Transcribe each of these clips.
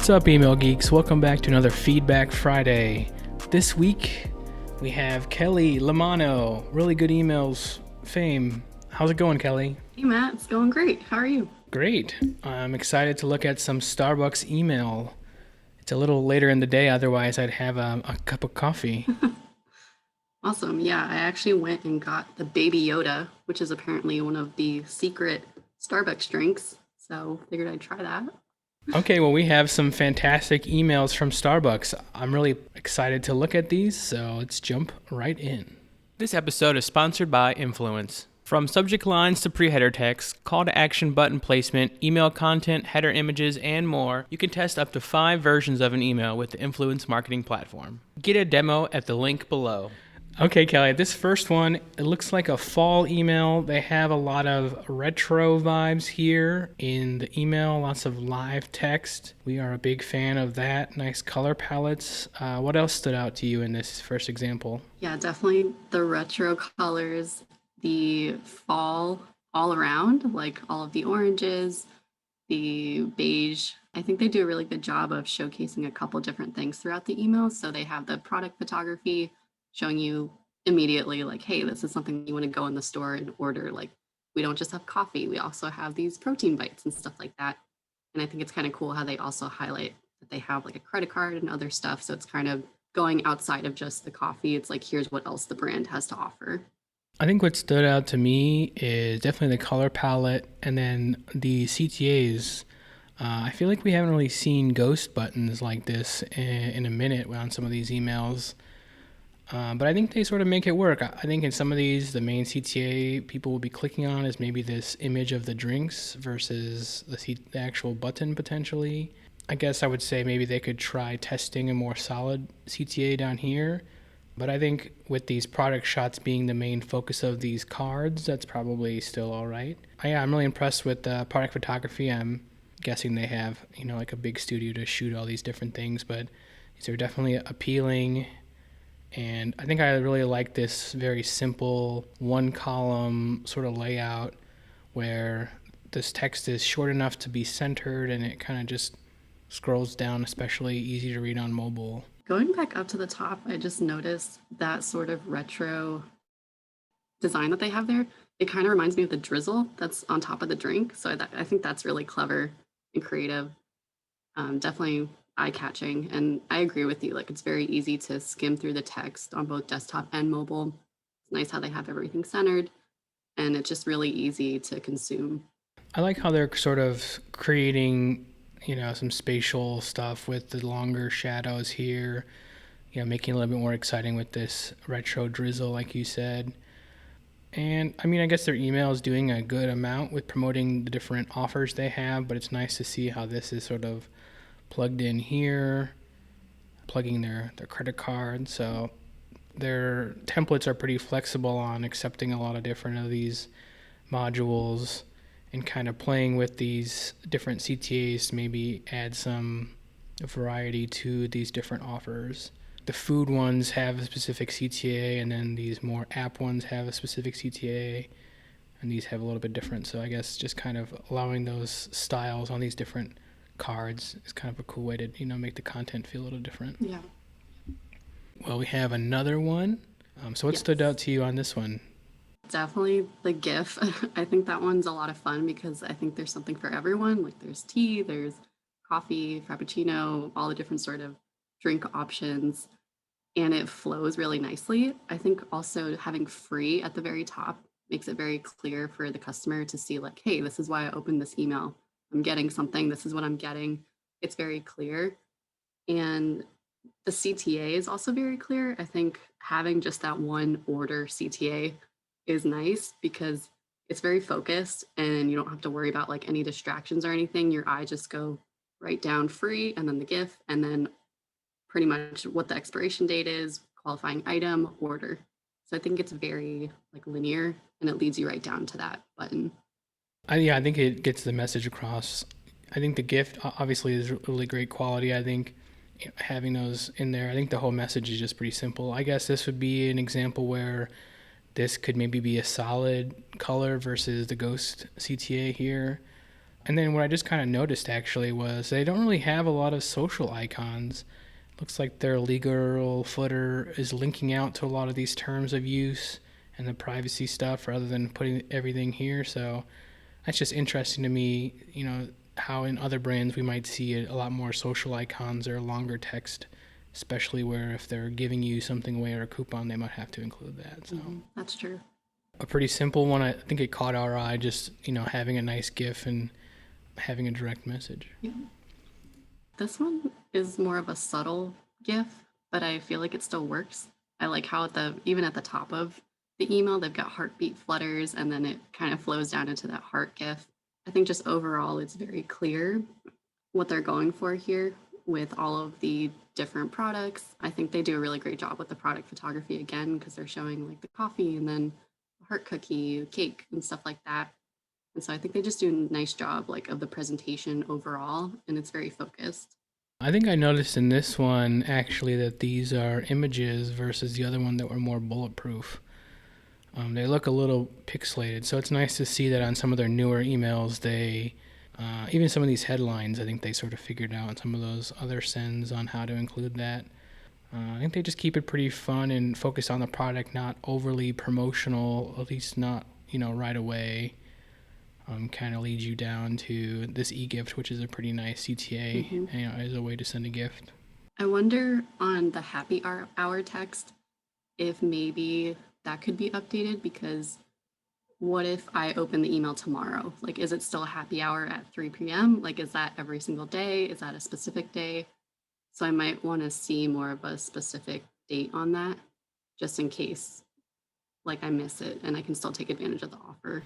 What's up, email geeks? Welcome back to another Feedback Friday. This week, we have Kelly Lamano, really good emails fame. How's it going, Kelly? Hey Matt, it's going great. How are you? Great. I'm excited to look at some Starbucks email. It's a little later in the day, otherwise I'd have a cup of coffee. Awesome. Yeah, I actually went and got the Baby Yoda, which is apparently one of the secret Starbucks drinks. So figured I'd try that. Okay, well, we have some fantastic emails from Starbucks. I'm really excited to look at these, so let's jump right in. This episode is sponsored by Influence. From subject lines to pre-header text, call to action button placement, email content, header images, and more, you can test up to 5 versions of an email with the Influence marketing platform. Get a demo at the link below. Okay, Kelly, this first one, it looks like a fall email. They have a lot of retro vibes here in the email, lots of live text. We are a big fan of that. Nice color palettes. What else stood out to you in this first example? Yeah, definitely the retro colors, the fall all around, like all of the oranges, the beige. I think they do a really good job of showcasing a couple different things throughout the email. So they have the product photography showing you immediately like, hey, this is something you want to go in the store and order. Like, we don't just have coffee, we also have these protein bites and stuff like that. And I think it's kind of cool how they also highlight that they have like a credit card and other stuff. So it's kind of going outside of just the coffee. It's like, here's what else the brand has to offer. I think what stood out to me is definitely the color palette and then the CTAs. I feel like we haven't really seen ghost buttons like this in a minute on some of these emails. But I think they sort of make it work. I think in some of these, the main CTA people will be clicking on is maybe this image of the drinks versus the actual button potentially. I guess I would say maybe they could try testing a more solid CTA down here. But I think with these product shots being the main focus of these cards, that's probably still all right. I'm really impressed with the product photography. I'm guessing they have, like a big studio to shoot all these different things, but these are definitely appealing. And I think I really like this very simple one column sort of layout where this text is short enough to be centered and it kind of just scrolls down, especially easy to read on mobile. Going back up to the top, I just noticed that sort of retro design that they have there. It kind of reminds me of the drizzle that's on top of the drink. So I think that's really clever and creative. Definitely eye-catching. And I agree with you. Like, it's very easy to skim through the text on both desktop and mobile. It's nice how they have everything centered, and it's just really easy to consume. I like how they're sort of creating, some spatial stuff with the longer shadows here, making it a little bit more exciting with this retro drizzle, like you said. And I guess their email is doing a good amount with promoting the different offers they have, but it's nice to see how this is sort of plugged in here, plugging their credit card. So their templates are pretty flexible on accepting a lot of different of these modules and kind of playing with these different CTAs to maybe add some variety to these different offers. The food ones have a specific CTA, and then these more app ones have a specific CTA, and these have a little bit different. So I guess just kind of allowing those styles on these different cards is kind of a cool way to make the content feel a little different. Yeah. Well, we have another one. So what stood out to you on this one? Definitely the GIF. I think that one's a lot of fun because I think there's something for everyone. Like, there's tea, there's coffee, frappuccino, all the different sort of drink options, and it flows really nicely. I think also having free at the very top makes it very clear for the customer to see, like, hey, this is why I opened this email. I'm getting something. This is what I'm getting. It's very clear. And the CTA is also very clear. I think having just that one order CTA is nice because it's very focused and you don't have to worry about like any distractions or anything. Your eye just go right down free and then the GIF and then pretty much what the expiration date is, qualifying item, order. So I think it's very like linear and it leads you right down to that button. I think it gets the message across. I think the gift obviously is really great quality. I think having those in there, I think the whole message is just pretty simple. I guess this would be an example where this could maybe be a solid color versus the ghost CTA here. And then what I just kind of noticed actually was they don't really have a lot of social icons. Looks like their legal footer is linking out to a lot of these terms of use and the privacy stuff rather than putting everything here. So that's just interesting to me, how in other brands we might see a lot more social icons or longer text, especially where if they're giving you something away or a coupon, they might have to include that. So That's true. a pretty simple one. I think it caught our eye, just having a nice GIF and having a direct message. Yeah. This one is more of a subtle GIF, but I feel like it still works. I like how even at the top of the email, they've got heartbeat flutters, and then it kind of flows down into that heart GIF. I think just overall, it's very clear what they're going for here with all of the different products. I think they do a really great job with the product photography again, because they're showing like the coffee and then a heart cookie, cake, and stuff like that. And so I think they just do a nice job like of the presentation overall, and it's very focused. I think I noticed in this one actually that these are images versus the other one that were more bulletproof. They look a little pixelated, so it's nice to see that on some of their newer emails, even some of these headlines, I think they sort of figured out on some of those other sends on how to include that. I think they just keep it pretty fun and focused on the product, not overly promotional, at least not, right away. Kind of leads you down to this e-gift, which is a pretty nice CTA, Hmm. as a way to send a gift. I wonder on the hour text if maybe that could be updated, because what if I open the email tomorrow? Like, is it still happy hour at 3 p.m.? Like, is that every single day? Is that a specific day? So I might want to see more of a specific date on that, just in case like I miss it and I can still take advantage of the offer.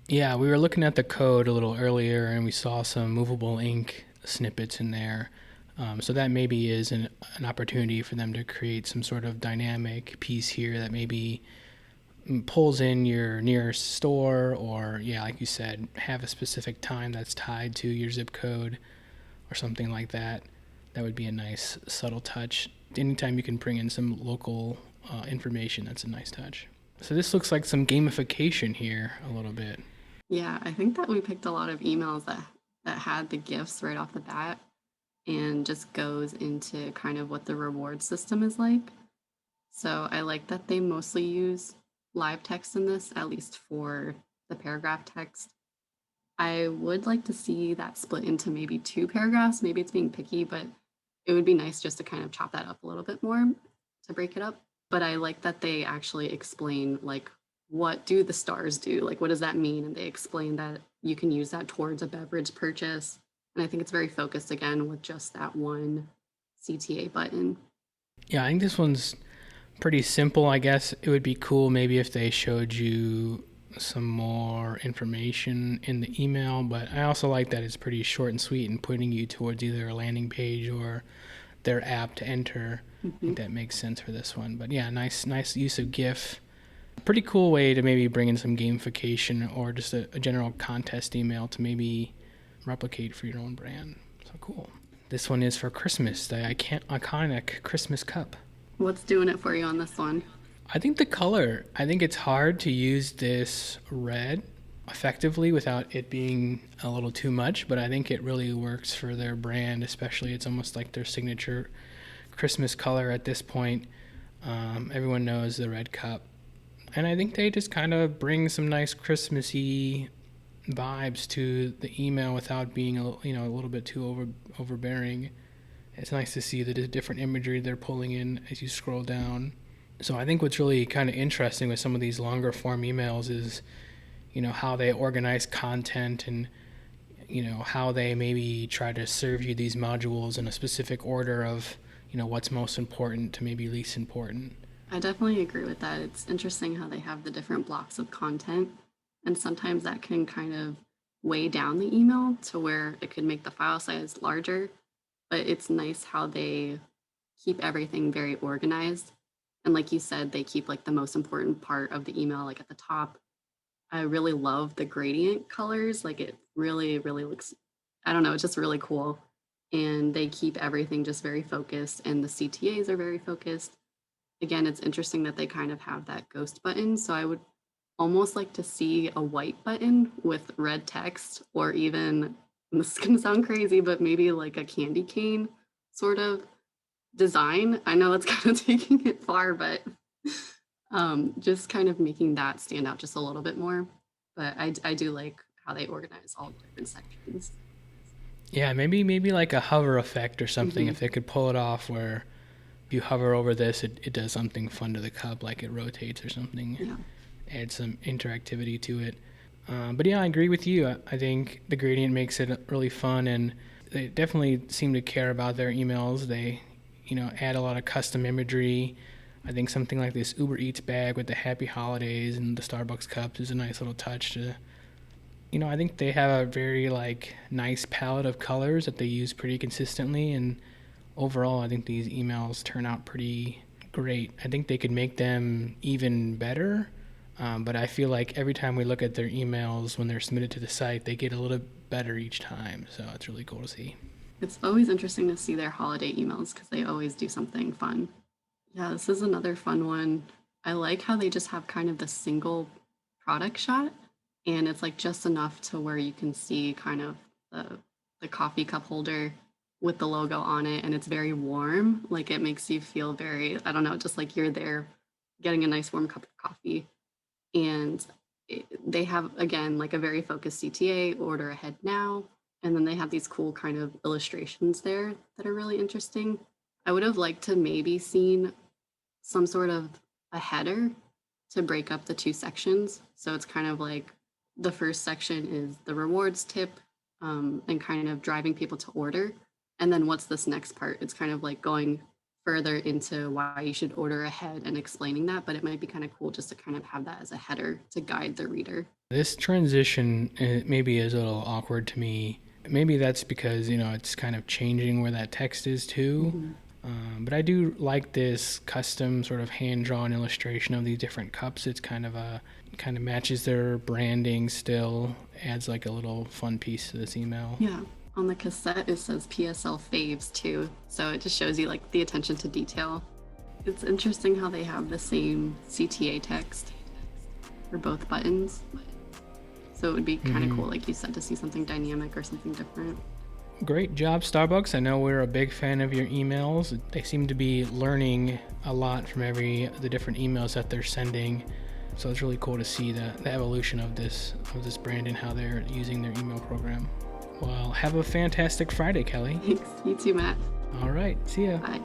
Yeah, we were looking at the code a little earlier and we saw some movable ink snippets in there. So that maybe is an opportunity for them to create some sort of dynamic piece here that maybe pulls in your nearest store, or, yeah, like you said, have a specific time that's tied to your zip code or something like that. That would be a nice subtle touch. Anytime you can bring in some local information, that's a nice touch. So this looks like some gamification here a little bit. Yeah, I think that we picked a lot of emails that had the gifts right off the bat, and just goes into kind of what the reward system is like. So I like that they mostly use live text in this, at least for the paragraph text. I would like to see that split into maybe two paragraphs. Maybe it's being picky, but it would be nice just to kind of chop that up a little bit more to break it up. But I like that they actually explain like, what do the stars do? Like, what does that mean? And they explain that you can use that towards a beverage purchase. And I think it's very focused again with just that one CTA button. Yeah, I think this one's pretty simple. I guess it would be cool maybe if they showed you some more information in the email, but I also like that it's pretty short and sweet and putting you towards either a landing page or their app to enter. I Hmm. think that makes sense for this one. But yeah, nice use of GIF. Pretty cool way to maybe bring in some gamification or just a general contest email to maybe replicate for your own brand. So cool. This one is for Christmas, the iconic Christmas cup. What's doing it for you on this one? I think the color, I think it's hard to use this red effectively without it being a little too much, but I think it really works for their brand, especially it's almost like their signature Christmas color at this point. Everyone knows the red cup. And I think they just kind of bring some nice Christmassy vibes to the email without being a little bit too overbearing. It's nice to see the different imagery they're pulling in as you scroll down. So I think what's really kind of interesting with some of these longer form emails is, how they organize content and, how they maybe try to serve you these modules in a specific order of, what's most important to maybe least important. I definitely agree with that. It's interesting how they have the different blocks of content, and sometimes that can kind of weigh down the email to where it could make the file size larger. But it's nice how they keep everything very organized. And like you said, they keep like the most important part of the email like at the top. I really love the gradient colors. Like it really, really looks, I don't know, it's just really cool. And they keep everything just very focused, and the CTAs are very focused. Again, it's interesting that they kind of have that ghost button. So I would almost like to see a white button with red text, or even, and this is gonna sound crazy, but maybe like a candy cane sort of design. I know that's kind of taking it far, but just kind of making that stand out just a little bit more. But I do like how they organize all the different sections. Yeah, maybe like a hover effect or something. Hmm. If they could pull it off, where if you hover over this, it does something fun to the cup, like it rotates or something. Yeah. Add some interactivity to it. But yeah, I agree with you. I think the gradient makes it really fun, and they definitely seem to care about their emails. They, add a lot of custom imagery. I think something like this Uber Eats bag with the Happy Holidays and the Starbucks cups is a nice little touch to. I think they have a very like nice palette of colors that they use pretty consistently, and overall, I think these emails turn out pretty great. I think they could make them even better, but I feel like every time we look at their emails when they're submitted to the site, they get a little better each time. So it's really cool to see. It's always interesting to see their holiday emails because they always do something fun. Yeah, this is another fun one. I like how they just have kind of the single product shot, and it's like just enough to where you can see kind of the coffee cup holder with the logo on it, and it's very warm. Like it makes you feel very, I don't know, just like you're there getting a nice warm cup of coffee. And they have, again, like a very focused CTA, order ahead now, and then they have these cool kind of illustrations there that are really interesting. I would have liked to maybe seen some sort of a header to break up the two sections. So it's kind of like the first section is the rewards tip, and kind of driving people to order. And then what's this next part? It's kind of like going further into why you should order ahead and explaining that, but it might be kind of cool just to kind of have that as a header to guide the reader. This transition maybe is a little awkward to me. Maybe that's because, it's kind of changing where that text is too. Mm-hmm. But I do like this custom sort of hand drawn illustration of these different cups. It's kind of matches their branding still, adds like a little fun piece to this email. Yeah. On the cassette, it says PSL faves too. So it just shows you like the attention to detail. It's interesting how they have the same CTA text for both buttons. So it would be kind of cool, like you said, to see something dynamic or something different. Great job, Starbucks. I know we're a big fan of your emails. They seem to be learning a lot from the different emails that they're sending. So it's really cool to see the evolution of this brand and how they're using their email program. Well, have a fantastic Friday, Kelly. Thanks. You too, Matt. All right. See ya. Bye.